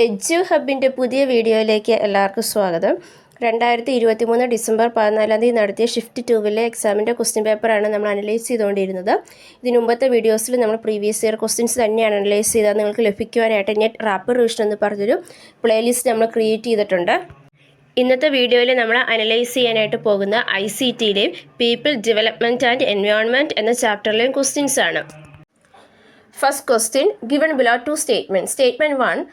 Edu ഹബിൻ്റെ പുതിയ വീഡിയോയിലേക്ക് എല്ലാവർക്കും സ്വാഗതം. 2023 ഡിസംബർ 14 നടത്തിയ ഷിഫ്റ്റ് 2 എക്സാമിൻ്റെ ക്വസ്റ്റ്യൻ പേപ്പറാണ് നമ്മൾ അനലൈസ് ചെയ്തുകൊണ്ടിരുന്നത്. ഇതിന് മുമ്പത്തെ വീഡിയോസിൽ നമ്മൾ പ്രീവിയസ് ഇയർ ക്വസ്റ്റ്യൻസ് തന്നെയാണ് അനലൈസ് ചെയ്താൽ നിങ്ങൾക്ക് ലഭിക്കുവാനായിട്ട് നെറ്റ് റാപ്പിഡ് റിവിഷൻ എന്ന് പറഞ്ഞൊരു പ്ലേലിസ്റ്റ് നമ്മൾ ക്രിയേറ്റ് ചെയ്തിട്ടുണ്ട്. ഇന്നത്തെ വീഡിയോയിൽ നമ്മൾ അനലൈസ് ചെയ്യാനായിട്ട് പോകുന്ന ICTയിലെയും പീപ്പിൾ ഡെവലപ്മെൻറ്റ് ആൻഡ് എൻവയോൺമെൻറ്റ് എന്ന ചാപ്റ്ററിലെയും ക്വസ്റ്റ്യൻസ് ആണ്. First question given below two statement. Statement 1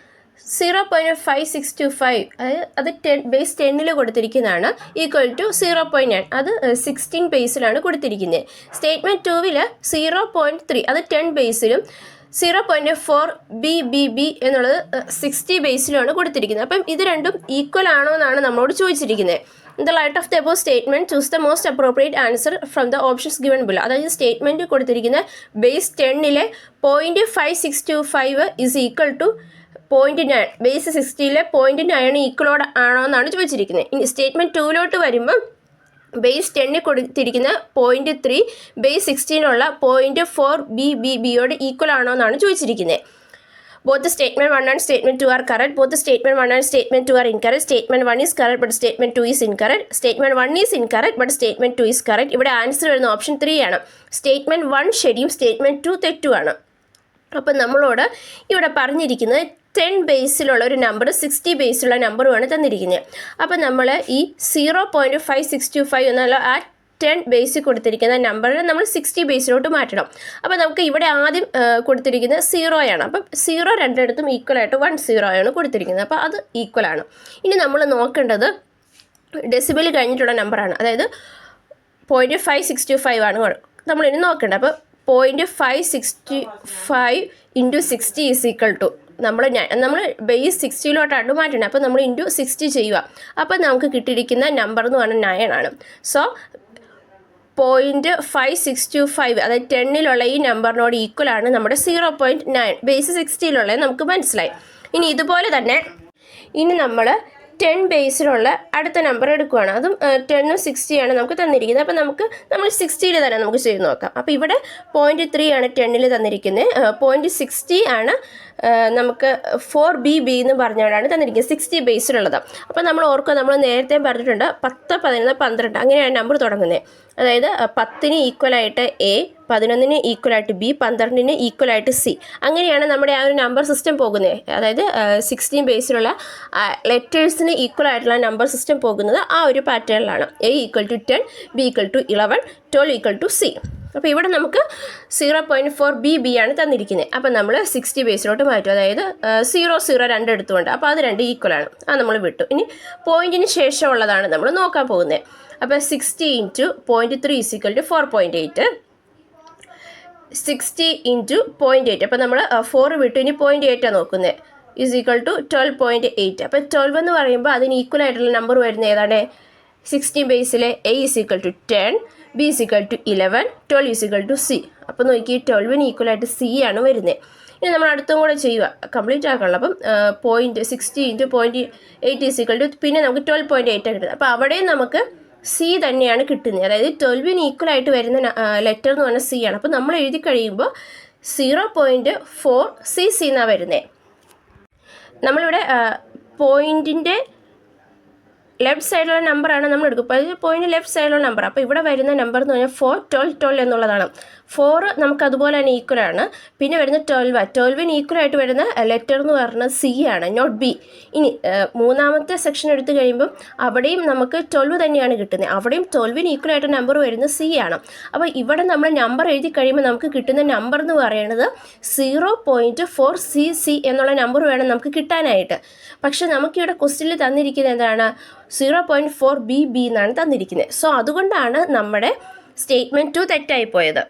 0.5625 അത് ബേസ് 10 കൊടുത്തിരിക്കുന്നതാണ്, ഈക്വൽ ടു 0.9 അത് 16 ബേസിലാണ് കൊടുത്തിരിക്കുന്നത്. സ്റ്റേറ്റ്മെൻറ്റ് 2 0.3 അത് 10 ബേസിലും 0.4 BBB എന്നുള്ളത് 60 ബേസിലുമാണ് കൊടുത്തിരിക്കുന്നത്. അപ്പം ഇത് രണ്ടും ഈക്വൽ ആണോ എന്നാണ് നമ്മളോട് ചോദിച്ചിരിക്കുന്നത്. In the light of the above statement, choose the most appropriate answer from the options given below. അതായത് സ്റ്റേറ്റ്മെൻറ്റ് കൊടുത്തിരിക്കുന്ന base 10 0.5625 is equal to 0.9, base 60 0.9 ഈക്വലോട് ആണോ എന്നാണ് ചോദിച്ചിരിക്കുന്നത്. ഇനി സ്റ്റേറ്റ്മെൻറ്റ് 2 വരുമ്പം ബേസ് 10 കൊടുത്തിരിക്കുന്ന 0.3 ബേസ് 16 0.4 BBBയോട് ഈക്വൽ ആണോ എന്നാണ് ചോദിച്ചിരിക്കുന്നത്. Both the statement 1 and statement 2 are correct. Both the statement 1 and statement 2 are incorrect. Statement 1 is correct but statement 2 is incorrect. Statement 1 is incorrect but statement 2 is correct. ഇവിടെ answer വരുന്ന option 3 ആണ്. Statement 1 ശരിയും statement 2 തെറ്റുമാണ്. അപ്പം നമ്മളോട് ഇവിടെ പറഞ്ഞിരിക്കുന്നത് 10 ബേസിലുള്ള ഒരു number 60 ബേസിലുള്ള നമ്പറുമാണ് തന്നിരിക്കുന്നത്. അപ്പം നമ്മൾ ഈ 0.5625 എന്നുള്ള ആ 10 ബേസിൽ കൊടുത്തിരിക്കുന്ന നമ്പറിനെ നമ്മൾ 60 ബേസിലോട്ട് മാറ്റണം. അപ്പോൾ നമുക്ക് ഇവിടെ ആദ്യം കൊടുത്തിരിക്കുന്നത് 0 ആണ്. അപ്പം 0 രണ്ടിടത്തും ഈക്വലായിട്ട് 10 ആണ് കൊടുത്തിരിക്കുന്നത്. അപ്പോൾ അത് ഈക്വലാണ്. ഇനി നമ്മൾ നോക്കേണ്ടത് ഡെസിബിൾ കഴിഞ്ഞിട്ടുള്ള നമ്പറാണ്, അതായത് 0.565 ആണ് നമ്മളിനി നോക്കേണ്ടത്. അപ്പോൾ 0.565 × 60 ഈസ് ഈക്വൽ ടു നമ്മൾ ബേസ് 60ലോട്ടാണ് മാറ്റണം. അപ്പോൾ നമ്മൾ × 60 ചെയ്യുക. അപ്പോൾ നമുക്ക് കിട്ടിയിരിക്കുന്ന നമ്പർ എന്ന് പറഞ്ഞാൽ 9 ആണ്. സോ 0.5625 അതായത് 10 ഈ നമ്പറിനോട് ഈക്വലാണ് നമ്മുടെ 0.9 ബേസ് 60 നമുക്ക് മനസ്സിലായി. ഇനി ഇതുപോലെ തന്നെ ഇനി നമ്മൾ 10 ബേസിലുള്ള അടുത്ത നമ്പർ എടുക്കുകയാണ്. അതും 10 60 ആണ് നമുക്ക് തന്നിരിക്കുന്നത്. അപ്പോൾ നമ്മൾ 60 തന്നെ നമുക്ക് ചെയ്ത് നോക്കാം. അപ്പോൾ ഇവിടെ 0.3 ആണ് 10 തന്നിരിക്കുന്നത്, 0.60 ആണ് നമുക്ക് 4 BB എന്ന് പറഞ്ഞുകൊണ്ടാണ് തന്നിരിക്കുന്നത് 60 ബേസിലുള്ളത്. അപ്പോൾ നമ്മൾ ഓർക്കുക, നമ്മൾ നേരത്തെ പറഞ്ഞിട്ടുണ്ട് 10, 11, 12 അങ്ങനെയാണ് നമ്പർ തുടങ്ങുന്നത്. അതായത് 10 ഈക്വലായിട്ട് A, 11 ഈക്വലായിട്ട് B, 12 ഈക്വലായിട്ട് C, അങ്ങനെയാണ് നമ്മുടെ ആ ഒരു നമ്പർ സിസ്റ്റം പോകുന്നത്. അതായത് 16 ബേസിലുള്ള ലെറ്റേഴ്സിന് ഈക്വൽ ആയിട്ടുള്ള നമ്പർ സിസ്റ്റം പോകുന്നത് ആ ഒരു പാറ്റേണിലാണ്. A = 10, B = 11, 12 = C. അപ്പോൾ ഇവിടെ നമുക്ക് 0.4 BB ആണ് തന്നിരിക്കുന്നത്. അപ്പോൾ നമ്മൾ 60 ബേസിലോട്ട് മാറ്റും, അതായത് 0, 0 രണ്ട് എടുത്തുകൊണ്ട്. അപ്പോൾ അത് രണ്ട് ഈക്വലാണ്, അത് നമ്മൾ വിട്ടു. ഇനി പോയിൻറ്റിന് ശേഷമുള്ളതാണ് നമ്മൾ നോക്കാൻ പോകുന്നത്. അപ്പോൾ 60 × 0.3 = 4.8, 60 × 0.8, അപ്പോൾ നമ്മൾ 4 വിട്ടു, ഇനി 0.8 ആണ് നോക്കുന്നത്, ഈസ് ഈക്വൽ ടു 12.8. അപ്പോൾ 12 എന്ന് പറയുമ്പോൾ അതിന് ഈക്വൽ ആയിട്ടുള്ള നമ്പർ വരുന്നത് ഏതാണ്? 16 ബേസിലെ A = 10, B = 11, 12 C. അപ്പോൾ നോക്കി 12 ഈക്വലായിട്ട് C ആണ് വരുന്നത്. ഇനി നമ്മൾ അടുത്തും കൂടെ ചെയ്യുക, കംപ്ലീറ്റ് ആക്കാനുള്ള. അപ്പം 60 × 0.8 പിന്നെ നമുക്ക് 12.8 ആണ് കിട്ടുന്നത്. അപ്പോൾ അവിടെയും നമുക്ക് C തന്നെയാണ് കിട്ടുന്നത്. അതായത് 12 ഈക്വലായിട്ട് വരുന്ന ലെറ്റർ എന്ന് പറഞ്ഞാൽ C ആണ്. അപ്പോൾ നമ്മൾ എഴുതി കഴിയുമ്പോൾ 0.4 CC എന്നാണ് വരുന്നത്. നമ്മളിവിടെ പോയിൻറ്റിൻ്റെ ലെഫ്റ്റ് സൈഡിലുള്ള നമ്പറാണ് നമ്മൾ എടുക്കും. അപ്പോൾ അത് പോയിൻ്റ് ലെഫ്റ്റ് സൈഡിലുള്ള നമ്പർ. അപ്പോൾ ഇവിടെ വരുന്ന നമ്പർ എന്ന് പറഞ്ഞാൽ 4, 12, 12 എന്നുള്ളതാണ്. 4 നമുക്ക് അതുപോലെ തന്നെ ഈക്വലാണ്. പിന്നെ വരുന്ന 12 ഈക്വലായിട്ട് വരുന്ന ലെറ്റർ എന്ന് പറഞ്ഞാൽ C ആണ്, നോട്ട് B. ഇനി മൂന്നാമത്തെ സെക്ഷൻ എടുത്തു കഴിയുമ്പം അവിടെയും നമുക്ക് 12 തന്നെയാണ് കിട്ടുന്നത്. അവിടെയും 12 ഈക്വലായിട്ട് നമ്പർ വരുന്നത് C ആണ്. അപ്പോൾ ഇവിടെ നമ്മൾ നമ്പർ എഴുതി കഴിയുമ്പോൾ നമുക്ക് കിട്ടുന്ന നമ്പർ എന്ന് പറയുന്നത് 0.4 CC എന്നുള്ള നമ്പർ വേണം നമുക്ക് കിട്ടാനായിട്ട്. പക്ഷെ നമുക്കിവിടെ ക്വസ്റ്റ്യനിൽ തന്നിരിക്കുന്നത് എന്താണ്? 0.4 BB എന്നാണ് തന്നിരിക്കുന്നത്. സോ അതുകൊണ്ടാണ് നമ്മുടെ സ്റ്റേറ്റ്മെൻറ്റ് 2 തെറ്റായിപ്പോയത്.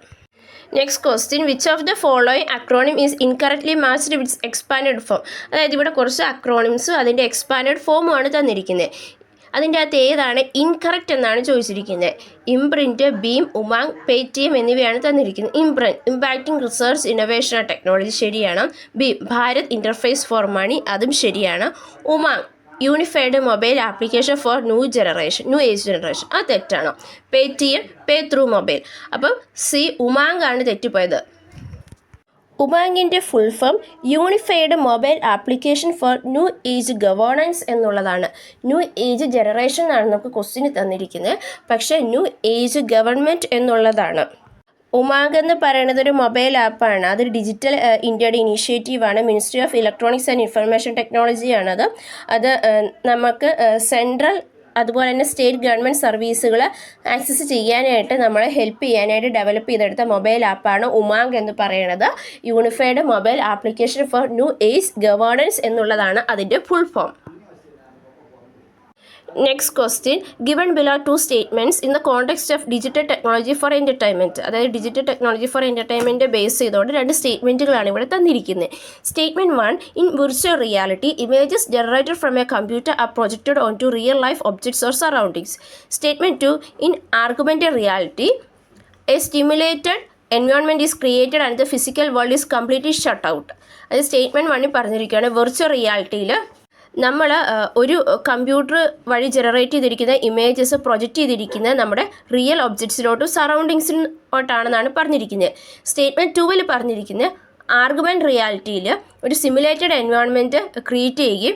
Next question, which of the following acronym is incorrectly matched with expanded form. അതായത് ഇവിടെ കുറച്ച് അക്രോണിംസും അതിൻ്റെ എക്സ്പാൻഡഡ് ഫോമുമാണ് തന്നിരിക്കുന്നത്. അതിൻ്റെ അകത്ത് ഏതാണ് ഇൻകറക്റ്റ് എന്നാണ് ചോദിച്ചിരിക്കുന്നത്. ഇംപ്രിൻറ്റ്, ബീം, ഉമാങ്, പേടിഎം എന്നിവയാണ് തന്നിരിക്കുന്നത്. IMPRINT impacting research, innovation and technology ശരിയാണ്. BHIM Bharat interface for money, അതും ശരിയാണ്. UMANG unified mobile application for new age generation, അത് തെറ്റാണ്. Paytm pay through mobile. അപ്പം C ഉമാങ് ആണ് തെറ്റിപ്പോയത്. ഉമാങ്ങിൻ്റെ full form unified mobile application for new age governance എന്നുള്ളതാണ്. ന്യൂ ഏജ് ജനറേഷൻ ആണ് നമുക്ക് ക്വസ്റ്റ്യൻ തന്നിരിക്കുന്നത്, പക്ഷേ ന്യൂ ഏജ് ഗവൺമെൻറ് എന്നുള്ളതാണ്. ഉമാങ് എന്ന് പറയുന്നത് ഒരു മൊബൈൽ ആപ്പാണ്. അതൊരു ഡിജിറ്റൽ ഇന്ത്യയുടെ ഇനീഷ്യേറ്റീവാണ്. Ministry of electronics and information ടെക്നോളജിയാണത്. അത് നമുക്ക് സെൻട്രൽ അതുപോലെ തന്നെ സ്റ്റേറ്റ് ഗവൺമെൻറ് സർവീസുകൾ ആക്സസ് ചെയ്യാനായിട്ട് നമ്മളെ ഹെൽപ്പ് ചെയ്യാനായിട്ട് ഡെവലപ്പ് ചെയ്തെടുത്ത മൊബൈൽ ആപ്പാണ് ഉമാങ് എന്ന് പറയുന്നത്. Unified mobile application for new age governance എന്നുള്ളതാണ് അതിൻ്റെ full form. Next question, given below 2 statements in the context of digital technology for entertainment. അതായത് digital technology for entertainment base ചെയ്തുകൊണ്ട് 2 സ്റ്റേറ്റ്മെൻറ്റുകളാണ് ഇവിടെ തന്നിരിക്കുന്നത്. Statement 1, in virtual reality images generated from a computer are projected on to real life objects or surroundings. Statement 2, in argumental reality a stimulated environment is created and the physical world is completely shut out. അത് statement 1 പറഞ്ഞിരിക്കുകയാണ്. Virtual റിയാലിറ്റിയിൽ നമ്മൾ ഒരു computer വഴി generate ചെയ്തിരിക്കുന്ന images project ചെയ്തിരിക്കുന്നത് നമ്മുടെ real ഒബ്ജക്ട്സിലോട്ടും സറൗണ്ടിങ്സിലോട്ടാണെന്നാണ് പറഞ്ഞിരിക്കുന്നത്. Statement 2 പറഞ്ഞിരിക്കുന്നത് ആർഗ്യുമെൻറ്റ് റിയാലിറ്റിയിൽ ഒരു സിമുലേറ്റഡ് എൻവയോൺമെൻറ്റ് ക്രിയേറ്റ് ചെയ്യുകയും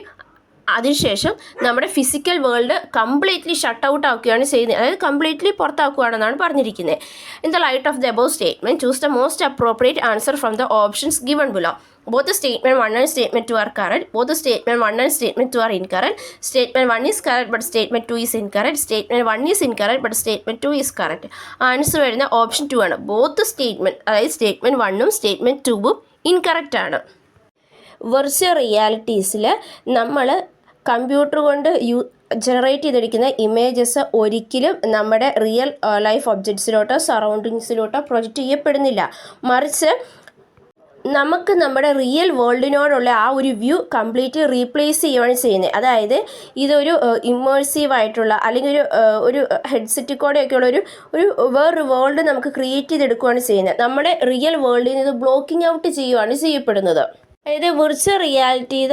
അതിനുശേഷം നമ്മുടെ physical world completely shut out ആക്കുകയാണ് ചെയ്യുന്നത്. അതായത് കംപ്ലീറ്റ്ലി പുറത്താക്കുകയാണെന്നാണ് പറഞ്ഞിരിക്കുന്നത്. In the light of the above statement choose the most appropriate answer from the options given below. Both the statement 1 and statement 2 are correct. Both the statement 1 and statement 2 are incorrect. Statement 1 is correct but statement 2 is incorrect. Statement 1 is incorrect but statement 2 is correct. Answer വരുന്ന option 2 ആണ്. Both statement, അതായത് statement 1ഉം statement 2ഉം incorrect ആണ്. Virtual റിയാലിറ്റീസിൽ നമ്മൾ computer കൊണ്ട് generate ചെയ്തിരിക്കുന്ന images ഒരിക്കലും നമ്മുടെ real life ഒബ്ജക്ട്സിലോട്ടോ സറൗണ്ടിങ്സിലോട്ടോ project ചെയ്യപ്പെടുന്നില്ല. മറിച്ച് നമുക്ക് നമ്മുടെ റിയൽ വേൾഡിനോടുള്ള ആ ഒരു വ്യൂ കംപ്ലീറ്റ്ലി റീപ്ലേസ് ചെയ്യുകയാണ് ചെയ്യുന്നത്. അതായത് ഇതൊരു ഇമ്മേഴ്സീവ് ആയിട്ടുള്ള അല്ലെങ്കിൽ ഒരു ഹെഡ്സെറ്റ് കൂടെയൊക്കെയുള്ള ഒരു വേറൊരു വേൾഡ് നമുക്ക് ക്രിയേറ്റ് ചെയ്തെടുക്കുകയാണ് ചെയ്യുന്നത്. നമ്മുടെ റിയൽ വേൾഡിൽ നിന്ന് ഇത് ബ്ലോക്കിംഗ് ഔട്ട് ചെയ്യുകയാണ് ചെയ്യപ്പെടുന്നത്. അതായത് വിർച്വൽ റിയാലിറ്റിയിൽ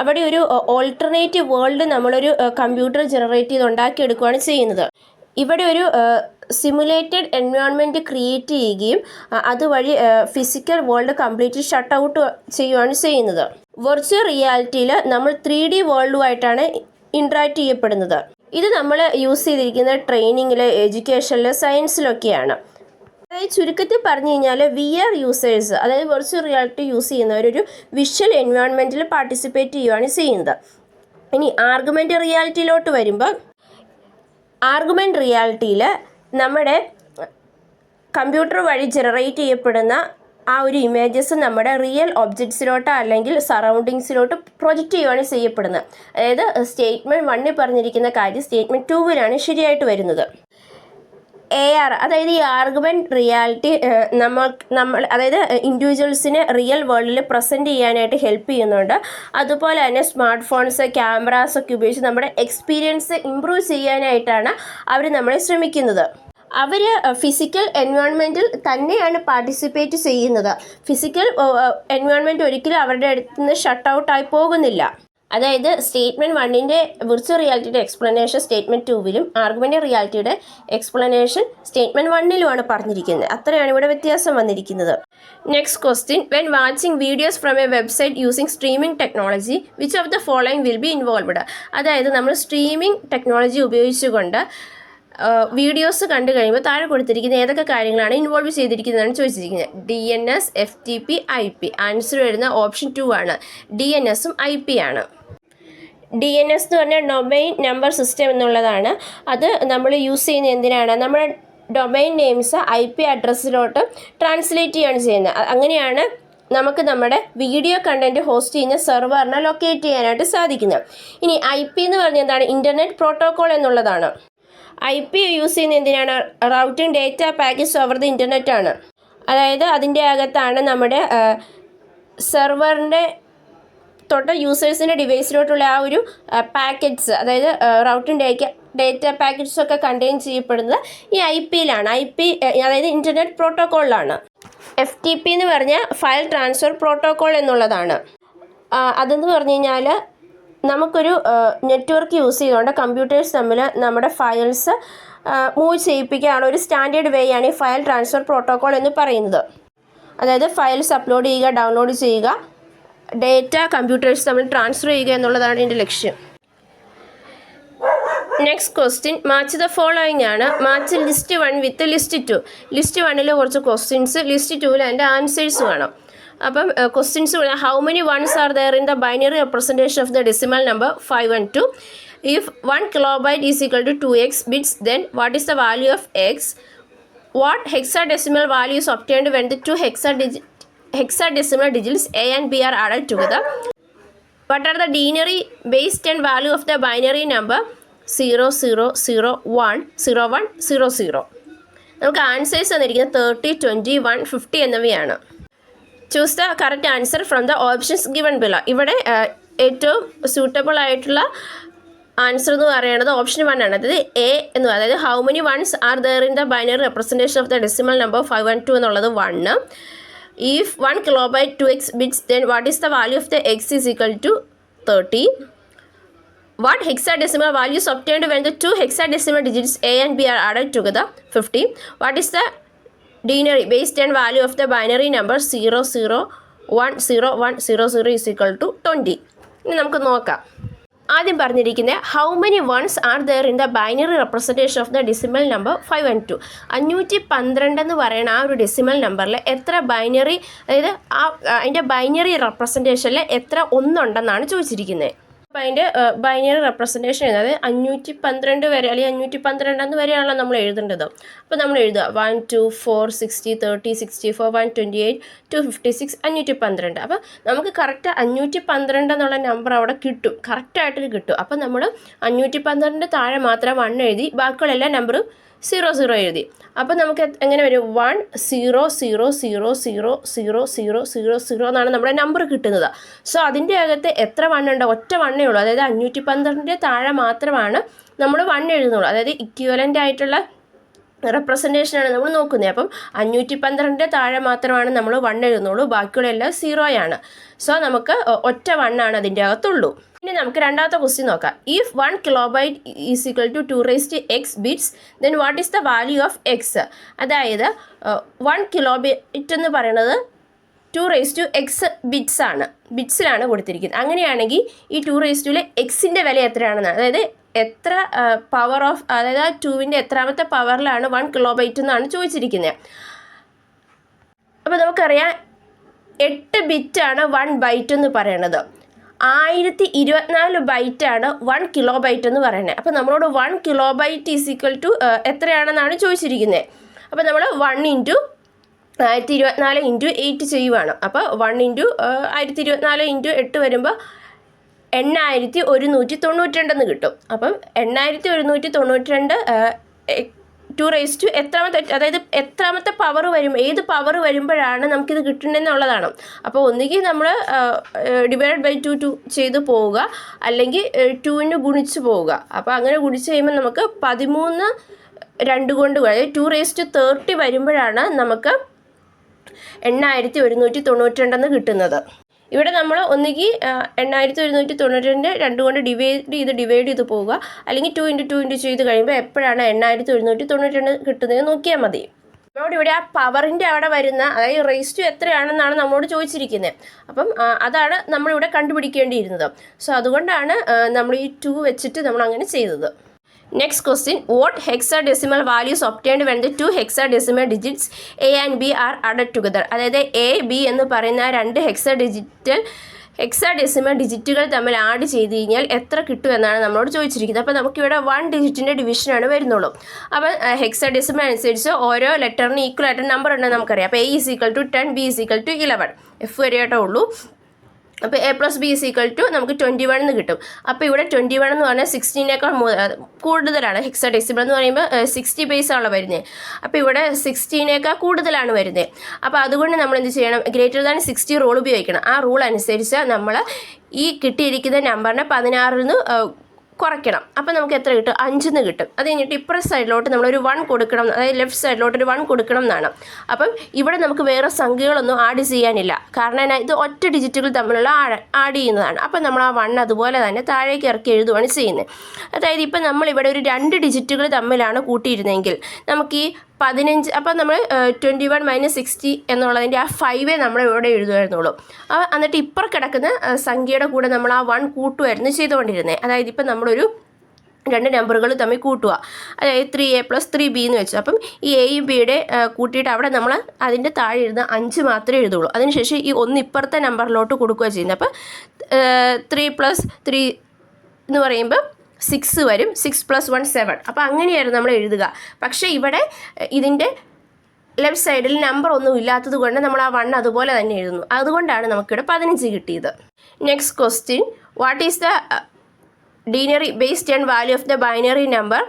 അവിടെ ഒരു ഓൾട്ടർനേറ്റീവ് വേൾഡ് നമ്മളൊരു കമ്പ്യൂട്ടർ ജനറേറ്റ് ചെയ്ത് ഉണ്ടാക്കിയെടുക്കുകയാണ് ചെയ്യുന്നത്. ഇവിടെ ഒരു സിമുലേറ്റഡ് എൻവയോൺമെൻറ്റ് ക്രിയേറ്റ് ചെയ്യുകയും അതുവഴി physical world completely shut out ചെയ്യുകയാണ് ചെയ്യുന്നത്. വെർച്വൽ റിയാലിറ്റിയിൽ നമ്മൾ 3D വേൾഡുമായിട്ടാണ് ഇൻട്രാക്ട് ചെയ്യപ്പെടുന്നത്. ഇത് നമ്മൾ യൂസ് ചെയ്തിരിക്കുന്നത് ട്രെയിനിങ്ങിൽ, എഡ്യൂക്കേഷനിൽ, സയൻസിലൊക്കെയാണ്. അതായത് ചുരുക്കത്തിൽ പറഞ്ഞു കഴിഞ്ഞാൽ VR യൂസേഴ്സ്, അതായത് വെർച്വൽ റിയാലിറ്റി യൂസ് ചെയ്യുന്നവരൊരു വിഷ്വൽ എൻവയോൺമെൻറ്റിൽ പാർട്ടിസിപ്പേറ്റ് ചെയ്യുകയാണ് ചെയ്യുന്നത്. ഇനി ആർഗ്യുമെൻ്റ് റിയാലിറ്റിയിലോട്ട് വരുമ്പോൾ, ആർഗ്യുമെൻ്റ് റിയാലിറ്റിയിൽ നമ്മുടെ കമ്പ്യൂട്ടർ വഴി ജനറേറ്റ് ചെയ്യപ്പെടുന്ന ആ ഒരു ഇമേജസ് നമ്മുടെ റിയൽ ഒബ്ജക്ട്സിലോട്ടോ അല്ലെങ്കിൽ സറൗണ്ടിങ്സിലോട്ട് പ്രൊജക്റ്റ് ചെയ്യുകയാണ് ചെയ്യപ്പെടുന്നത്. അതായത് സ്റ്റേറ്റ്മെൻറ്റ് 1 പറഞ്ഞിരിക്കുന്ന കാര്യം സ്റ്റേറ്റ്മെൻറ്റ് 2 ശരിയായിട്ട് വരുന്നത്. AR, അതായത് ഈ ആർഗ്യുമെൻറ്റ് റിയാലിറ്റി നമ്മൾ അതായത് ഇൻഡിവിജ്വൽസിനെ റിയൽ വേൾഡിൽ പ്രസൻറ്റ് ചെയ്യാനായിട്ട് ഹെൽപ്പ് ചെയ്യുന്നുണ്ട്. അതുപോലെ തന്നെ സ്മാർട്ട് ഫോൺസ്, ക്യാമറാസൊക്കെ ഉപയോഗിച്ച് നമ്മുടെ എക്സ്പീരിയൻസ് ഇമ്പ്രൂവ് ചെയ്യാനായിട്ടാണ് അവർ നമ്മളെ ശ്രമിക്കുന്നത്. അവർ ഫിസിക്കൽ എൻവയോൺമെൻറ്റിൽ തന്നെയാണ് പാർട്ടിസിപ്പേറ്റ് ചെയ്യുന്നത്. ഫിസിക്കൽ എൻവയോൺമെൻറ്റ് ഒരിക്കലും അവരുടെ അടുത്ത് നിന്ന് ഷട്ട് ഔട്ടായി പോകുന്നില്ല. അതായത് സ്റ്റേറ്റ്മെൻറ്റ് 1ൻ്റെ വിർച്വൽ റിയാലിറ്റിയുടെ എക്സ്പ്ലനേഷൻ സ്റ്റേറ്റ്മെൻറ്റ് 2 ആർഗ്യുമെൻ്റ് റിയാലിറ്റിയുടെ എക്സ്പ്ലനേഷൻ സ്റ്റേറ്റ്മെൻറ്റ് 1 പറഞ്ഞിരിക്കുന്നത്. അത്രയാണ് ഇവിടെ വ്യത്യാസം വന്നിരിക്കുന്നത്. Next question, when watching videos from a website using streaming technology which of the following will be involved. അതായത് നമ്മൾ സ്ട്രീമിംഗ് ടെക്നോളജി ഉപയോഗിച്ചുകൊണ്ട് വീഡിയോസ് കണ്ടു കഴിയുമ്പോൾ താഴെ കൊടുത്തിരിക്കുന്ന ഏതൊക്കെ കാര്യങ്ങളാണ് ഇൻവോൾവ് ചെയ്തിരിക്കുന്നതാണ് ചോദിച്ചിരിക്കുന്നത്. DNS, FTP, IP. ആൻസർ വരുന്ന ഓപ്ഷൻ 2 ആണ്. DNSഉം IP ആണ്. DNS എന്ന് പറഞ്ഞാൽ ഡൊമൈൻ നമ്പർ സിസ്റ്റം എന്നുള്ളതാണ്. അത് നമ്മൾ യൂസ് ചെയ്യുന്നത് എന്തിനാണ്? നമ്മുടെ ഡൊമൈൻ നെയിംസ് IP അഡ്രസ്സിലോട്ട് ട്രാൻസ്ലേറ്റ് ചെയ്യാണ് ചെയ്യുന്നത്. അങ്ങനെയാണ് നമുക്ക് നമ്മുടെ വീഡിയോ കണ്ടൻറ്റ് ഹോസ്റ്റ് ചെയ്യുന്ന സെർവറിനെ ലൊക്കേറ്റ് ചെയ്യാനായിട്ട് സാധിക്കുന്നത്. ഇനി IP എന്ന് പറഞ്ഞാൽ എന്താണ്? ഇൻ്റർനെറ്റ് പ്രോട്ടോക്കോൾ എന്നുള്ളതാണ്. IP യൂസ് ചെയ്യുന്നത് എന്തിനാണ്? Routing data packets over the internet ആണ്. അതായത് അതിൻ്റെ അകത്താണ് നമ്മുടെ സെർവറിൻ്റെ തൊട്ട് യൂസേഴ്സിൻ്റെ ഡിവൈസിലോട്ടുള്ള ആ ഒരു പാക്കറ്റ്സ്, അതായത് റൗട്ടിംഗ് ഡേറ്റ പാക്കറ്റ്സൊക്കെ കണ്ടെയ്ൻ ചെയ്യപ്പെടുന്നത് ഈ IP-യിലാണ്. IP അതായത് ഇൻ്റർനെറ്റ് പ്രോട്ടോക്കോളിലാണ്. FTP എന്ന് പറഞ്ഞാൽ ഫയൽ ട്രാൻസ്ഫർ പ്രോട്ടോക്കോൾ എന്നുള്ളതാണ്. അതെന്ന് പറഞ്ഞു കഴിഞ്ഞാൽ നമുക്കൊരു നെറ്റ്വർക്ക് യൂസ് ചെയ്തുകൊണ്ട് കമ്പ്യൂട്ടേഴ്സ് തമ്മിൽ നമ്മുടെ ഫയൽസ് മൂവ് ചെയ്യിപ്പിക്കാനുള്ള ഒരു സ്റ്റാൻഡേർഡ് വേ ആണ് ഈ ഫയൽ ട്രാൻസ്ഫർ പ്രോട്ടോക്കോൾ എന്ന് പറയുന്നത്. അതായത് ഫയൽസ് അപ്ലോഡ് ചെയ്യുക, ഡൗൺലോഡ് ചെയ്യുക, ഡേറ്റ കമ്പ്യൂട്ടേഴ്സ് തമ്മിൽ ട്രാൻസ്ഫർ ചെയ്യുക എന്നുള്ളതാണ് ഇതിൻ്റെ ലക്ഷ്യം. Next question match the following ആണ്. Match list 1 with list 2. List 1 കുറച്ച് ക്വസ്റ്റ്യൻസ്, ലിസ്റ്റ് 2 അതിൻ്റെ ആൻസേഴ്സ് വേണം. അപ്പം questions how many ones are there in the binary representation of the decimal number 5 and 2? If 1 kilobyte is equal to 2x bits, then what is the value of x? What hexadecimal value is obtained when the two hexadecimal digits a and b are added together? What are the denary base 10 value of the binary number 00010100? നമുക്ക് answers തന്നിരിക്കുന്നത് 30, 20, 1, 50 എന്നിവയാണ്. Choose the correct answer from the options given below. ഇവിടെ ഏറ്റവും suitable ആയിട്ടുള്ള answer എന്ന് പറയുന്നത് option 1 ആണ്. അതായത് എ എന്ന് പറയുന്നത്, അതായത് how many ones are there in the binary representation of the decimal number 5 and 2 എന്നുള്ളത് 1. If 1 kilobyte 2x bits, then what is the value of the x is equal to 30? What hexadecimal value is obtained when the two hexadecimal digits a and b are added together? 50. What is the denary base 10 value of the binary number 00100100 is equal to 20? ഇനി നമുക്ക് നോക്കാം. ആദ്യം പറഞ്ഞിരിക്കുന്നത് how many ones are there in the binary representation of the decimal number 5 and 2. 512 എന്ന് പറയുന്ന ആ ഒരു decimal നമ്പറിൽ എത്ര ബൈനറി, അതായത് അതിൻ്റെ ബൈനറി റെപ്രസെൻറ്റേഷനിൽ എത്ര ഒന്നുണ്ടെന്നാണ് ചോദിച്ചിരിക്കുന്നത്. അപ്പോൾ അതിൻ്റെ ബൈനറി റെപ്രസെൻറ്റേഷൻ എന്നത് 512 വരെ അല്ലെങ്കിൽ 512 വരെയാണല്ലോ നമ്മൾ എഴുതേണ്ടത്. അപ്പോൾ നമ്മൾ എഴുതുക 1, 2, 4, 60, 30, 64, 128, 256, 512. അപ്പോൾ നമുക്ക് കറക്റ്റ് 512 എന്നുള്ള നമ്പർ അവിടെ കിട്ടും, കറക്റ്റായിട്ട് കിട്ടും. അപ്പോൾ നമ്മൾ 512 താഴെ മാത്രം 1 എഴുതി, ബാക്കിയുള്ള എല്ലാ നമ്പറും 00 എഴുതി. അപ്പോൾ നമുക്ക് എങ്ങനെ വരും? 1000000000 എന്നാണ് നമ്മുടെ നമ്പർ കിട്ടുന്നത്. സോ അതിൻ്റെ അകത്ത് എത്ര 1 ഉണ്ട്? ഒറ്റ 1 ഉള്ളൂ. അതായത് 512 താഴെ മാത്രമാണ് നമ്മൾ 1 എഴുതുന്നുള്ളൂ. അതായത് ഇക്വിവലൻ്റ് ആയിട്ടുള്ള റെപ്രസെൻറ്റേഷനാണ് നമ്മൾ നോക്കുന്നത്. അപ്പം 512 താഴെ മാത്രമാണ് നമ്മൾ 1 എഴുതുന്നുള്ളൂ, ബാക്കിയുള്ള എല്ലാം 0 ആണ്. സോ നമുക്ക് ഒറ്റ 1 ആണ് അതിൻ്റെ അകത്തുള്ളൂ. ഇനി നമുക്ക് രണ്ടാമത്തെ ക്വസ്റ്റ്യൻ നോക്കാം. If 1 kilobyte is equal to 2x bits, then what is the value of x? അതായത് 1 kilobyte എന്ന് പറയുന്നത് 2x bits ആണ്, ബിറ്റ്സിലാണ് കൊടുത്തിരിക്കുന്നത്. അങ്ങനെയാണെങ്കിൽ ഈ 2 എക്സിൻ്റെ വില എത്രയാണെന്നാണ്, അതായത് എത്ര പവർ ഓഫ്, അതായത് 2ൻ്റെ എത്രാമത്തെ പവറിലാണ് 1 kilobyte എന്നാണ് ചോദിച്ചിരിക്കുന്നത്. അപ്പോൾ നമുക്കറിയാം 8 ബിറ്റാണ് 1 byte എന്ന് പറയുന്നത്. 1024 ബൈറ്റാണ് 1 kilobyte എന്ന് പറയുന്നത്. അപ്പോൾ നമ്മളോട് 1 kilobyte ഈസ് ഈക്വൽ ടു എത്രയാണെന്നാണ് ചോദിച്ചിരിക്കുന്നത്. അപ്പോൾ നമ്മൾ 1 × 1024 × 8 ചെയ്യുവാണ്. അപ്പോൾ 1 × 1024 × 8 വരുമ്പോൾ 8192 എന്ന് കിട്ടും. അപ്പം 8192 2 എത്രാമത്തെ, അതായത് എത്രാമത്തെ പവർ വരും, ഏത് പവർ വരുമ്പോഴാണ് നമുക്കിത് കിട്ടുന്നതെന്നുള്ളതാണ്. അപ്പോൾ ഒന്നുകിൽ നമ്മൾ ഡിവൈഡ് ബൈ 2 ചെയ്ത് പോവുക, അല്ലെങ്കിൽ 2 ഗുണിച്ച് പോവുക. അപ്പോൾ അങ്ങനെ ഗുണിച്ച് കഴിയുമ്പോൾ നമുക്ക് 13 2 കൊണ്ട്, അതായത് 230 വരുമ്പോഴാണ് നമുക്ക് 8192 എന്ന് കിട്ടുന്നത്. ഇവിടെ നമ്മൾ ഒന്നുകിൽ 8192 2 കൊണ്ട് ഡിവൈഡ് ചെയ്ത് പോവുക, അല്ലെങ്കിൽ 2 × 2 ചെയ്ത് കഴിയുമ്പോൾ എപ്പോഴാണ് 8192 കിട്ടുന്നത് നോക്കിയാൽ മതി. നമ്മളോട് ഇവിടെ ആ പവറിൻ്റെ അവിടെ വരുന്ന, അതായത് റേസ് ടു എത്രയാണെന്നാണ് നമ്മളോട് ചോദിച്ചിരിക്കുന്നത്. അപ്പം അതാണ് നമ്മളിവിടെ കണ്ടുപിടിക്കേണ്ടിയിരുന്നത്. സോ അതുകൊണ്ടാണ് നമ്മൾ ഈ 2 വെച്ചിട്ട് നമ്മൾ അങ്ങനെ ചെയ്തത്. Next question, what hexadecimal values obtained when the 2 hexadecimal digits a and b are added together? അതായത് a, b എന്ന് പറയുന്ന 2 ഹെക്സാഡെസിമൽ ഡിജിറ്റുകൾ തമ്മിൽ ആഡ് ചെയ്ത് കഴിഞ്ഞാൽ എത്ര കിട്ടും എന്നാണ് നമ്മളോട് ചോദിച്ചിരിക്കുന്നത്. അപ്പോൾ നമുക്കിവിടെ 1 ഡിജിറ്റിൻ്റെ ഡിവിഷനാണ് വരുന്നുള്ളൂ. അപ്പോൾ ഹെക്സാഡെസിമൽ അനുസരിച്ച് ഓരോ ലെറ്ററിന് ഈക്വൽ ആയിട്ട് നമ്പർ ഉണ്ടെന്ന് നമുക്കറിയാം. അപ്പോൾ a is equal to 10, b is equal to 11, f വരെയായിട്ടേ ഉള്ളൂ. അപ്പോൾ a + b is equal to നമുക്ക് 21 എന്ന് കിട്ടും. അപ്പോൾ ഇവിടെ 21 എന്ന് പറഞ്ഞാൽ 16നേക്കാൾ കൂടുതലാണ്. ഹെക്സാഡെസിമൽ എന്ന് പറയുമ്പോൾ 60 ബേസാണല്ലോ വരുന്നത്. അപ്പോൾ ഇവിടെ 16നേക്കാൾ കൂടുതലാണ് വരുന്നത്. അപ്പോൾ അതുകൊണ്ട് നമ്മൾ എന്ത് ചെയ്യണം? >60 റൂൾ ഉപയോഗിക്കണം. ആ റൂൾ അനുസരിച്ച് നമ്മൾ ഈ കിട്ടിയിരിക്കുന്ന നമ്പറിനെ 16 കുറയ്ക്കണം. അപ്പോൾ നമുക്ക് എത്ര കിട്ടും? 5 എന്ന് കിട്ടും. അത് കഴിഞ്ഞിട്ട് ഇപ്പുറത്തെ സൈഡിലോട്ട് നമ്മളൊരു 1 കൊടുക്കണം, അതായത് ലെഫ്റ്റ് സൈഡിലോട്ടൊരു 1 കൊടുക്കണം എന്നാണ്. അപ്പം ഇവിടെ നമുക്ക് വേറെ സംഖ്യകളൊന്നും ആഡ് ചെയ്യാനില്ല, കാരണം ഇത് ഒറ്റ ഡിജിറ്റുകൾ തമ്മിലുള്ള ആഡ് ചെയ്യുന്നതാണ്. അപ്പം നമ്മൾ ആ 1 അതുപോലെ തന്നെ താഴേക്ക് ഇറക്കി എഴുതുകയാണ് ചെയ്യുന്നത്. അതായത് ഇപ്പം നമ്മളിവിടെ ഒരു 2 ഡിജിറ്റുകൾ തമ്മിലാണ് കൂട്ടിയിരുന്നെങ്കിൽ നമുക്ക് ഈ 15. അപ്പം നമ്മൾ 21 - 60 എന്നുള്ളതിൻ്റെ ആ 5 നമ്മൾ ഇവിടെ എഴുതുമായിരുന്നുള്ളൂ. എന്നിട്ട് ഇപ്പുറം കിടക്കുന്ന സംഖ്യയുടെ കൂടെ നമ്മൾ ആ 1 കൂട്ടുമായിരുന്നു ചെയ്തുകൊണ്ടിരുന്നത്. അതായത് ഇപ്പം നമ്മളൊരു 2 നമ്പറുകൾ തമ്മിൽ കൂട്ടുക, അതായത് 3A + 3B എന്ന് വെച്ചു. അപ്പം ഈ എയും ബിയുടെ കൂട്ടിയിട്ട് അവിടെ നമ്മൾ അതിൻ്റെ താഴെ എഴുതുന്ന 5 മാത്രമേ എഴുതുള്ളൂ. അതിനുശേഷം ഈ 1 ഇപ്പുറത്തെ നമ്പറിലോട്ട് കൊടുക്കുക ചെയ്യുന്നത്. അപ്പം 3 + 3 എന്ന് പറയുമ്പോൾ 6 വരും. 6 + 1 7. അപ്പോൾ അങ്ങനെയായിരുന്നു നമ്മൾ എഴുതുക. പക്ഷേ ഇവിടെ ഇതിൻ്റെ ലെഫ്റ്റ് സൈഡിൽ നമ്പർ ഒന്നും ഇല്ലാത്തത് കൊണ്ട് നമ്മൾ ആ 1 അതുപോലെ തന്നെ എഴുതുന്നു. അതുകൊണ്ടാണ് നമുക്കിവിടെ 15 കിട്ടിയത്. Next question, what is the denary base 10 value of the binary number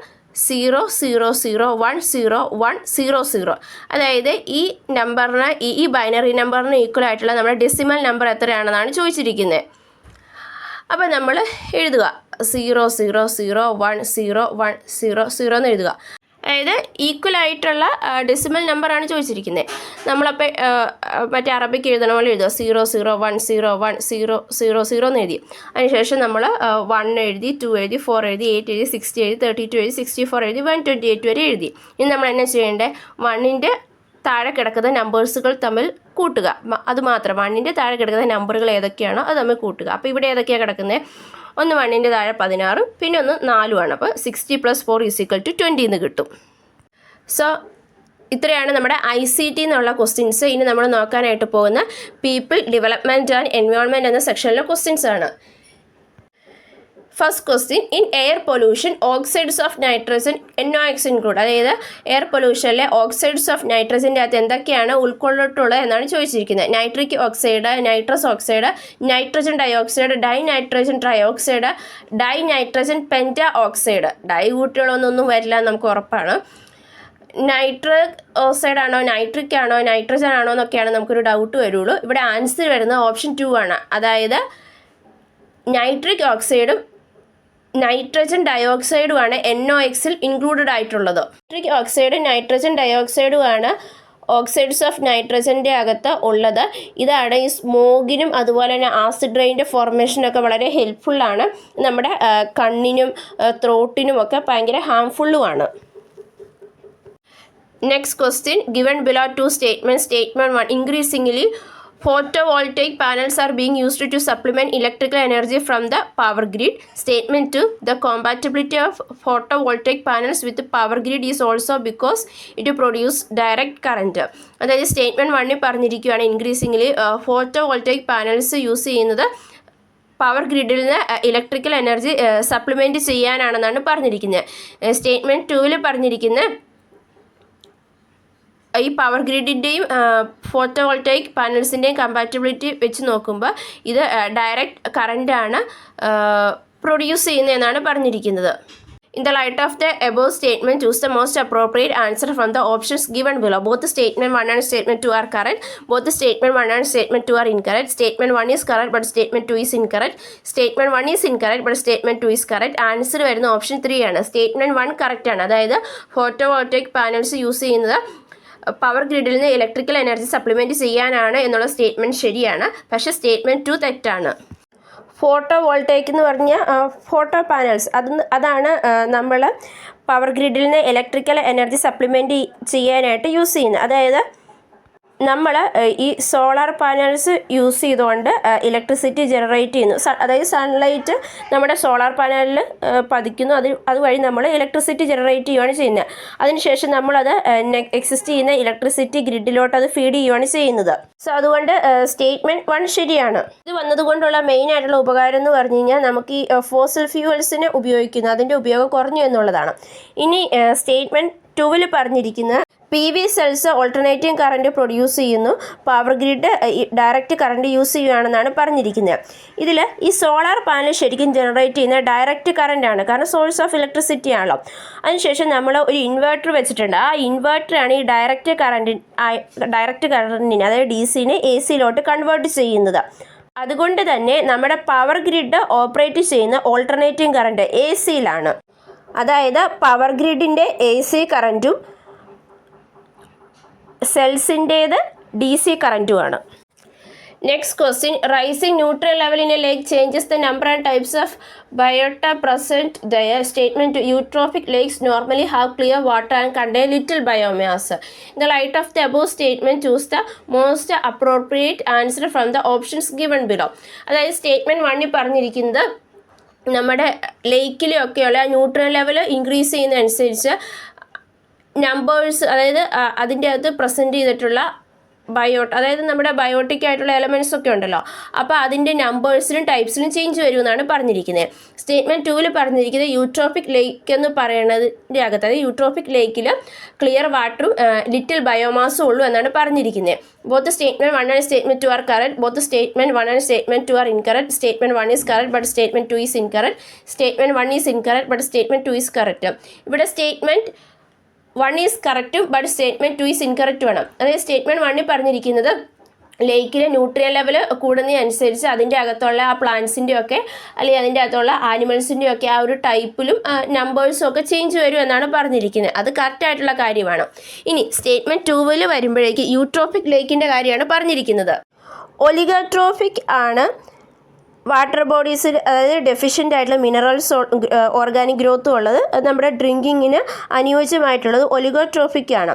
0 0 0 1 0 1 0 0. അതായത് ഈ നമ്പറിന് ഈ ബൈനറി നമ്പറിന് ഈക്വൽ ആയിട്ടുള്ള നമ്മുടെ ഡെസിമൽ നമ്പർ എത്രയാണെന്നാണ് ചോദിച്ചിരിക്കുന്നത്. അപ്പോൾ നമ്മൾ എഴുതുക 0 0 0 1 0 1 0 0 എന്ന് എഴുതുക. അതായത് ഈക്വൽ ആയിട്ടുള്ള ഡെസിമൽ നമ്പറാണ് ചോദിച്ചിരിക്കുന്നത്. നമ്മളപ്പോൾ മറ്റേ അറബിക്ക് എഴുതണ പോലെ എഴുതുക 0 0 1 0 1 0 0 0 എന്ന് എഴുതി. അതിനുശേഷം നമ്മൾ 1 എഴുതി, 2 എഴുതി, 4 എഴുതി, 8 എഴുതി, 60 എഴുതി, 32 എഴുതി, 64 എഴുതി, 128 വരെ എഴുതി. ഇനി നമ്മൾ എന്നാ ചെയ്യേണ്ടത്? 1ൻ്റെ താഴെ കിടക്കുന്ന നമ്പേഴ്സുകൾ തമ്മിൽ കൂട്ടുക. അതുമാത്രം 1ൻ്റെ താഴെ കിടക്കുന്ന നമ്പറുകൾ ഏതൊക്കെയാണോ അത് തമ്മിൽ കൂട്ടുക. അപ്പോൾ ഇവിടെ ഏതൊക്കെയാണ് കിടക്കുന്നത്? ഒന്ന് 1ൻ്റെ താഴെ 16, പിന്നെ ഒന്ന് 4 അപ്പോൾ 60 + 4 = 20 എന്ന് കിട്ടും. സോ ഇത്രയാണ് നമ്മുടെ ICT എന്നുള്ള ക്വസ്റ്റ്യൻസ്. ഇനി നമ്മൾ നോക്കാനായിട്ട് പോകുന്ന പീപ്പിൾ, ഡെവലപ്മെൻറ്റ് ആൻഡ് എൻവയോൺമെൻറ്റ് എന്ന സെക്ഷനിലെ ക്വസ്റ്റ്യൻസ് ആണ്. First question, in air pollution oxides of nitrogen NOx include. അതായത് എയർ പൊല്യൂഷനിലെ ഓക്സൈഡ്സ് ഓഫ് നൈട്രജൻ്റെ അകത്ത് എന്തൊക്കെയാണ് ഉൾക്കൊള്ളിട്ടുള്ളത് എന്നാണ് ചോദിച്ചിരിക്കുന്നത്. Nitric oxide, nitrous oxide, nitrogen dioxide, dinitrogen trioxide, dinitrogen pentoxide. Di കൂട്ടുകളൊന്നും വരില്ല നമുക്ക് ഉറപ്പാണ്. നൈട്രിക് ഓക്സൈഡ് ആണോ, നൈട്രിക് ആണോ, നൈട്രജൻ ആണോ എന്നൊക്കെയാണ് നമുക്കൊരു ഡൗട്ട് വരുള്ളൂ. ഇവിടെ ആൻസർ വരുന്നത് ഓപ്ഷൻ 2 ആണ്. അതായത് നൈട്രിക് ഓക്സൈഡും നൈട്രജൻ ഡയോക്സൈഡുമാണ് NOxൽ ഇൻക്ലൂഡഡ് ആയിട്ടുള്ളത്. നൈട്രിക് ഓക്സൈഡും നൈട്രജൻ ഡയോക്സൈഡുമാണ് ഓക്സൈഡ്സ് ഓഫ് നൈട്രജൻ്റെ അകത്ത് ഉള്ളത്. ഇതാണ് ഈ സ്മോഗിനും അതുപോലെ തന്നെ ആസിഡ് റെയിൻ്റെ ഫോർമേഷനൊക്കെ വളരെ ഹെൽപ്ഫുള്ളാണ്. നമ്മുടെ കണ്ണിനും ത്രോട്ടിനും ഒക്കെ ഭയങ്കര ഹാംഫുള്ളുമാണ്. Next question, given below 2 statements. Statement 1, increasingly photovoltaic panels are being used to supplement electrical energy from the power grid. Statement 2, the compatibility of photovoltaic panels with the power grid is also because it produce direct current. അതായത് statement 1 പറഞ്ഞിരിക്കുകയാണ് increasingly photovoltaic panels use ചെയ്യുന്നത് power ഗ്രിഡിൽ നിന്ന് electrical energy supplement ചെയ്യാനാണെന്നാണ് പറഞ്ഞിരിക്കുന്നത്. Statement 2 പറഞ്ഞിരിക്കുന്നത് ഈ power ഗ്രിഡിൻ്റെയും photovoltaic പാനൽസിൻ്റെയും compatibility വെച്ച് നോക്കുമ്പോൾ ഇത് ഡയറക്റ്റ് കറണ്ടാണ് പ്രൊഡ്യൂസ് ചെയ്യുന്നതെന്നാണ് പറഞ്ഞിരിക്കുന്നത്. In the light of the above statement, choose the most appropriate answer from the options given below. Both statement 1 and statement 2 are correct. Both statement 1 and statement 2 are incorrect. Statement 1 is correct but statement 2 is incorrect. Statement 1 is incorrect but statement 2 is correct. Answer വരുന്ന option 3 ആണ്. Statement 1 correct ആണ്. അതായത് photovoltaic panels use ചെയ്യുന്നത് power ഗ്രിഡിൽ നിന്ന് electrical energy supplement ചെയ്യാനാണ് എന്നുള്ള statement ശരിയാണ്. പക്ഷേ സ്റ്റേറ്റ്മെൻറ്റ് 2 തെറ്റാണ്. ഫോട്ടോവോൾട്ടൈക്ക് എന്ന് പറഞ്ഞ ഫോട്ടോ പാനൽസ് അതാണ് നമ്മൾ പവർ ഗ്രിഡിൽ നിന്ന് ഇലക്ട്രിക്കൽ എനർജി സപ്ലിമെൻറ്റ് ചെയ്യാനായിട്ട് യൂസ് ചെയ്യുന്നത്. അതായത് നമ്മൾ ഈ സോളാർ പാനൽസ് യൂസ് ചെയ്തുകൊണ്ട് ഇലക്ട്രിസിറ്റി ജനറേറ്റ് ചെയ്യുന്നു. അതായത് സൺലൈറ്റ് നമ്മുടെ സോളാർ പാനലിൽ പതിക്കുന്നു. അതുവഴി നമ്മൾ ഇലക്ട്രിസിറ്റി ജനറേറ്റ് ചെയ്യുകയാണ് ചെയ്യുന്നത്. അതിനുശേഷം നമ്മളത് എക്സിസ്റ്റ് ചെയ്യുന്ന ഇലക്ട്രിസിറ്റി ഗ്രിഡിലോട്ട് അത് ഫീഡ് ചെയ്യുകയാണ് ചെയ്യുന്നത്. സോ അതുകൊണ്ട് സ്റ്റേറ്റ്മെൻറ്റ് 1 ശരിയാണ്. ഇത് വന്നതുകൊണ്ടുള്ള മെയിൻ ആയിട്ടുള്ള ഉപകാരം എന്ന് പറഞ്ഞു കഴിഞ്ഞാൽ നമുക്ക് ഈ ഫോസിൽ ഫ്യൂവൽസിനെ ഉപയോഗിക്കുന്നു, അതിൻ്റെ ഉപയോഗം കുറഞ്ഞു എന്നുള്ളതാണ്. ഇനി സ്റ്റേറ്റ്മെൻറ്റ് 2 പറഞ്ഞിരിക്കുന്നത് PV cells alternating current produce ചെയ്യുന്നു, power grid direct current use ചെയ്യുകയാണെന്നാണ് പറഞ്ഞിരിക്കുന്നത്. ഇതിൽ ഈ സോളാർ പാനൽ ശരിക്കും ജനറേറ്റ് ചെയ്യുന്ന ഡയറക്റ്റ് കറണ്ടാണ്, കാരണം സോഴ്സ് ഓഫ് ഇലക്ട്രിസിറ്റി ആണല്ലോ. അതിനുശേഷം നമ്മൾ ഒരു ഇൻവെർട്ടർ വെച്ചിട്ടുണ്ട്. ആ ഇൻവെർട്ടറാണ് ഈ ഡയറക്റ്റ് കറണ്ടിനെ അതായത് DCനെ AC കൺവേർട്ട് ചെയ്യുന്നത്. അതുകൊണ്ട് തന്നെ നമ്മുടെ പവർ ഗ്രിഡ് ഓപ്പറേറ്റ് ചെയ്യുന്ന ഓൾട്ടർനേറ്റിംഗ് കറണ്ട് AC-യിലാണ്. അതായത് പവർ ഗ്രിഡിൻ്റെ AC കറൻറ്റും സെൽസിൻ്റേത് DC കറൻറ്റുമാണ്. Next question, rising nutrient level in a lake changes the number and types of biota present there. Statement, eutrophic lakes normally have clear water and contain little biomass. In the light of the above statement, choose the most appropriate answer from the options given below. അതായത് statement 1 പറഞ്ഞിരിക്കുന്നത് നമ്മുടെ ലേക്കിലൊക്കെയുള്ള nutrient level increase ചെയ്യുന്നതനുസരിച്ച് numbers, അതായത് അതിൻ്റെ അകത്ത് present ചെയ്തിട്ടുള്ള അതായത് നമ്മുടെ biotic ആയിട്ടുള്ള എലമെൻറ്റ്സ് ഒക്കെ ഉണ്ടല്ലോ, അപ്പോൾ അതിൻ്റെ നമ്പേഴ്സിലും ടൈപ്സിലും ചേഞ്ച് വരുമെന്നാണ് പറഞ്ഞിരിക്കുന്നത്. സ്റ്റേറ്റ്മെൻറ്റ് 2 പറഞ്ഞിരിക്കുന്നത് യൂട്രോപിക് ലേക്ക് എന്ന് പറയുന്നതിൻ്റെ അകത്ത്, അതായത് യൂട്രോപിക് ലേക്കിൽ ക്ലിയർ വാട്ടറും ലിറ്റിൽ ബയോമാസും ഉള്ളൂ എന്നാണ് പറഞ്ഞിരിക്കുന്നത്. Both statement 1 and statement 2 are correct. Both statement 1 and statement 2 are incorrect. Statement 1 is correct but statement 2 is incorrect. Statement 1 is incorrect but statement 2 is correct. ഇവിടെ സ്റ്റേറ്റ്മെൻറ്റ് 1 ഈസ് കറക്റ്റും ബട്ട് സ്റ്റേറ്റ്മെൻറ്റ് 2 ഈസ് ഇൻകറക്റ്റ് വേണം. അതായത് statement 1 പറഞ്ഞിരിക്കുന്നത് ലേക്കിലെ nutrient level കൂടുന്നതനുസരിച്ച് അതിൻ്റെ അകത്തുള്ള ആ പ്ലാന്റ്സിൻ്റെ ഒക്കെ അല്ലെങ്കിൽ അതിൻ്റെ അകത്തുള്ള ആനിമൽസിൻ്റെ ഒക്കെ ആ ഒരു ടൈപ്പിലും നമ്പേഴ്സും ഒക്കെ ചേഞ്ച് വരും എന്നാണ് പറഞ്ഞിരിക്കുന്നത്. അത് കറക്റ്റായിട്ടുള്ള കാര്യമാണ്. ഇനി സ്റ്റേറ്റ്മെൻറ്റ് 2 വരുമ്പോഴേക്ക് യൂട്രോപിക് ലേക്കിൻ്റെ കാര്യമാണ് പറഞ്ഞിരിക്കുന്നത്. ഒലിഗോട്രോപിക് ആണ് വാട്ടർ ബോഡീസിൽ, അതായത് ഡെഫിഷ്യൻ്റ് ആയിട്ടുള്ള മിനറൽസ് ഓർഗാനിക് ഗ്രോത്തും ഉള്ളത്. അത് നമ്മുടെ ഡ്രിങ്കിങ്ങിന് അനുയോജ്യമായിട്ടുള്ളത് ഒലിഗോട്രോഫിക് ആണ്.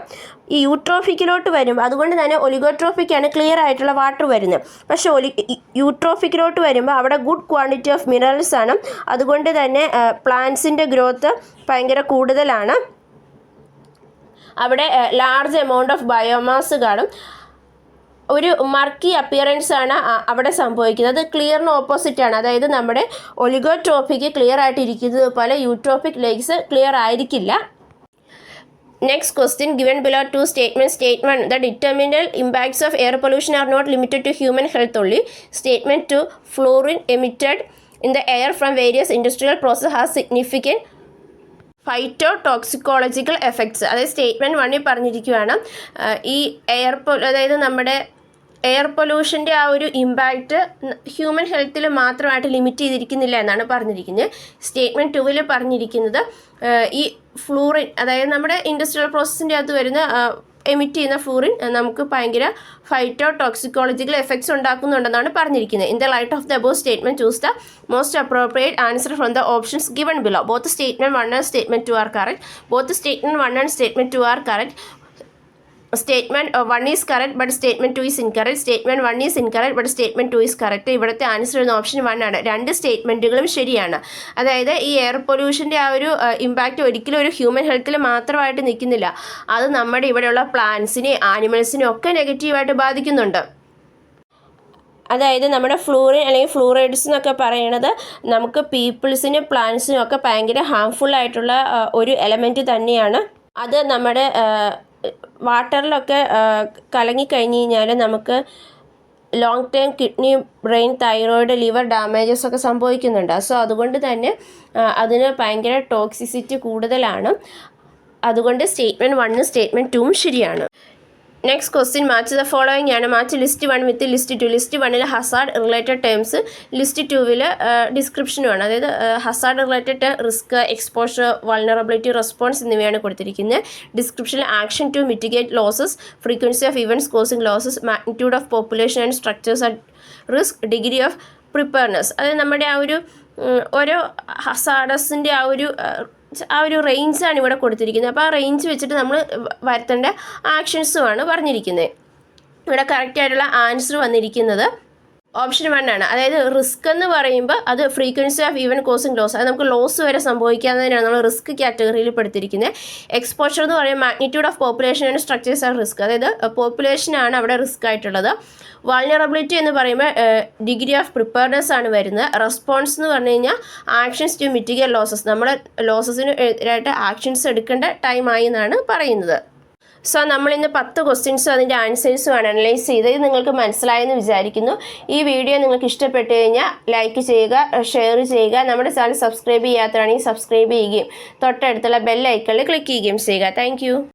ഈ യൂട്രോഫിക്കിലോട്ട് വരുമ്പോൾ അതുകൊണ്ട് തന്നെ ഒലിഗോട്രോഫിക്കാണ് ക്ലിയർ ആയിട്ടുള്ള വാട്ടർ വരുന്നത്. പക്ഷേ യൂട്രോഫിക്കിലോട്ട് വരുമ്പോൾ അവിടെ ഗുഡ് ക്വാണ്ടിറ്റി ഓഫ് മിനറൽസ് ആണ്. അതുകൊണ്ട് തന്നെ പ്ലാന്റ്സിൻ്റെ ഗ്രോത്ത് ഭയങ്കര കൂടുതലാണ്. അവിടെ ലാർജ് എമൗണ്ട് ഓഫ് ബയോമാസ് കാണും. ഒരു മർക്കി അപ്പിയറൻസ് ആണ് അവിടെ സംഭവിക്കുന്നത്. അത് ക്ലിയറിന് ഓപ്പോസിറ്റ് ആണ്. അതായത് നമ്മുടെ ഒലിഗോട്രോഫിക്ക് ക്ലിയർ ആയിട്ടിരിക്കുന്നത് പോലെ യൂട്രോപിക് ലേക്സ് ക്ലിയർ ആയിരിക്കില്ല. Next question, given below 2 statements. Statement 1, the detrimental impacts of air pollution are not limited to human health only. Statement 2, fluorine emitted in the air from various industrial processes has significant phytotoxicological effects. അതായത് statement 1 പറഞ്ഞിരിക്കുകയാണ് ഈ അതായത് നമ്മുടെ air പൊല്യൂഷൻ്റെ ആ ഒരു impact human ഹെൽത്തിൽ മാത്രമായിട്ട് limit ചെയ്തിരിക്കുന്നില്ല എന്നാണ് പറഞ്ഞിരിക്കുന്നത്. സ്റ്റേറ്റ്മെൻറ്റ് 2 പറഞ്ഞിരിക്കുന്നത് ഈ ഫ്ലൂറിൻ, അതായത് നമ്മുടെ ഇൻഡസ്ട്രിയൽ പ്രോസസ്സിൻ്റെ അകത്ത് വരുന്ന എമിറ്റ് ചെയ്യുന്ന ഫ്ലൂറിൻ നമുക്ക് ഭയങ്കര ഫൈറ്റോടോക്സിക്കോളജിക്കൽ എഫക്ട്സ് ഉണ്ടാക്കുന്നുണ്ടെന്നാണ് പറഞ്ഞിരിക്കുന്നത്. In the light of the above statement choose the most appropriate answer from the options given below. Both statement 1 and statement 2 are correct. Both statement 1 and statement 2 are correct. Statement 1 is correct but statement 2 is incorrect. Statement 1 is incorrect but statement 2 is correct. ഇവിടുത്തെ answer എന്ന option 1 ആണ്. രണ്ട് സ്റ്റേറ്റ്മെൻറ്റുകളും ശരിയാണ്. അതായത് ഈ air പൊല്യൂഷൻ്റെ ആ ഒരു impact ഒരിക്കലും ഒരു ഹ്യൂമൻ ഹെൽത്തിൽ മാത്രമായിട്ട് നിൽക്കുന്നില്ല. അത് നമ്മുടെ ഇവിടെയുള്ള പ്ലാന്റ്സിനെ ആനിമൽസിനെ ഒക്കെ നെഗറ്റീവായിട്ട് ബാധിക്കുന്നുണ്ട്. അതായത് നമ്മുടെ ഫ്ലൂറിൻ അല്ലെങ്കിൽ ഫ്ലൂറൈഡ്സ് എന്നൊക്കെ പറയണത് നമുക്ക് പീപ്പിൾസിനും പ്ലാന്റ്സിനും ഒക്കെ ഭയങ്കര ഹാംഫുൾ ആയിട്ടുള്ള ഒരു എലമെൻറ്റ് തന്നെയാണ്. അത് നമ്മുടെ വാട്ടറിലൊക്കെ കലങ്ങിക്കഴിഞ്ഞ് കഴിഞ്ഞാൽ നമുക്ക് long time kidney, brain, thyroid, liver damages ഒക്കെ സംഭവിക്കുന്നുണ്ട്. സോ അതുകൊണ്ട് തന്നെ അതിന് ഭയങ്കര ടോക്സിസിറ്റി കൂടുതലാണ്. അതുകൊണ്ട് സ്റ്റേറ്റ്മെൻറ്റ് 1 സ്റ്റേറ്റ്മെൻറ്റ് 2 ശരിയാണ്. Next question, match the following ആണ്. Match list 1 with list 2. List 1 hazard related terms, list 2 ഡിസ്ക്രിപ്ഷനുമാണ്. അതായത് hazard related risk, exposure, vulnerability, response എന്നിവയാണ് കൊടുത്തിരിക്കുന്നത്. ഡിസ്ക്രിപ്ഷനിൽ action to mitigate losses, frequency of events causing losses, magnitude of population and structures at risk, degree of preparedness. അതായത് നമ്മുടെ ആ ഒരു ഓരോ ഹസാർഡസിൻ്റെ ആ ഒരു റേഞ്ചാണ് ഇവിടെ കൊടുത്തിരിക്കുന്നത്. അപ്പോൾ ആ റേഞ്ച് വെച്ചിട്ട് നമ്മൾ വരുത്തേണ്ട ആക്ഷൻസുമാണ് പറഞ്ഞിരിക്കുന്നത്. ഇവിടെ കറക്റ്റായിട്ടുള്ള ആൻസർ വന്നിരിക്കുന്നത് ഓപ്ഷൻ 1 ആണ്. അതായത് റിസ്ക് എന്ന് പറയുമ്പോൾ അത് frequency of event causing loss, അത് നമുക്ക് ലോസ് വരെ സംഭവിക്കാവുന്നതിനാണ് നമ്മൾ റിസ്ക് കാറ്റഗറിയിൽ പെടുത്തിരിക്കുന്നത്. എക്സ്പോഷർ എന്ന് പറയുമ്പോൾ magnitude of population and structures R risk, അതായത് പോപ്പുലേഷനാണ് അവിടെ റിസ്ക് ആയിട്ടുള്ളത്. വൾണറബിലിറ്റി എന്ന് പറയുമ്പോൾ ഡിഗ്രി ഓഫ് പ്രിപ്പയർനെസ് ആണ് വരുന്നത്. റെസ്പോൺസ് എന്ന് പറഞ്ഞു കഴിഞ്ഞാൽ ആക്ഷൻസ് ടു മിറ്റിഗേറ്റ് ലോസസ്, നമ്മുടെ ലോസസിന് എതിരായിട്ട് ആക്ഷൻസ് എടുക്കേണ്ട ടൈമായി എന്നാണ് പറയുന്നത്. സോ നമ്മളിന്ന് 10 ക്വസ്റ്റ്യൻസും അതിൻ്റെ ആൻസേഴ്സുമാണ് അനലൈസ് ചെയ്തത്. ഇത് നിങ്ങൾക്ക് മനസ്സിലായെന്ന് വിചാരിക്കുന്നു. ഈ വീഡിയോ നിങ്ങൾക്ക് ഇഷ്ടപ്പെട്ട് കഴിഞ്ഞാൽ ലൈക്ക് ചെയ്യുക, ഷെയർ ചെയ്യുക. നമ്മുടെ ചാനൽ സബ്സ്ക്രൈബ് ചെയ്യാത്തതാണെങ്കിൽ സബ്സ്ക്രൈബ് ചെയ്യുകയും തൊട്ടടുത്തുള്ള ബെൽ ഐക്കണിൽ ക്ലിക്ക് ചെയ്യുകയും ചെയ്യുക. താങ്ക്